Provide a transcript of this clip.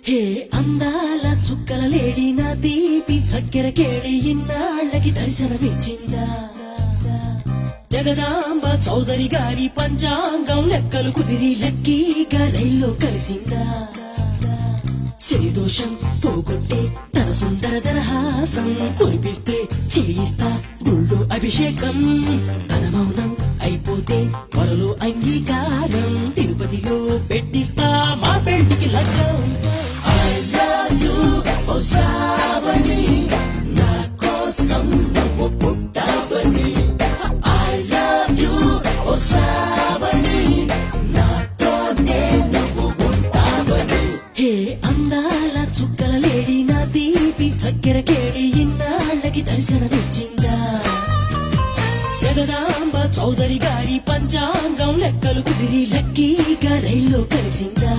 హే అందాల చుక్కల లేడి నా దీపి చక్కెర కేళి ఇన్నాళ్ళకి దర్శనమిచ్చిందా జగదాంబ చౌదరి గారి పంచాంగం లెక్కలు కుదిరి లక్కీగా రైల్లో కలిసిందా శనిదోషం పోగొట్టే తన సుందర దరహాసం కురిపిస్తే చేయిస్తా గుళ్ళో అభిషేకం తన మౌనం అయిపోతే త్వరలో అంగీకారం తిరుపతిలో పెట్టిస్తా మా పెళ్లికి లగ్నం I love you, ఓ శ్రావణి నా కోసం నువ్వు పుట్టావని I love you, ఓ శ్రావణి నాతోనే నువ్వు ఉంటావని హే అందాల చుక్కల లేడి నా దీపి చక్కెర కేళి ఇన్నాళ్ళకి దర్శనమిచ్చిందా జగదాంబ చౌదరి గారి పంచాంగం లెక్కలు కుదిరి లక్కీగా రైల్లో కలిసిందా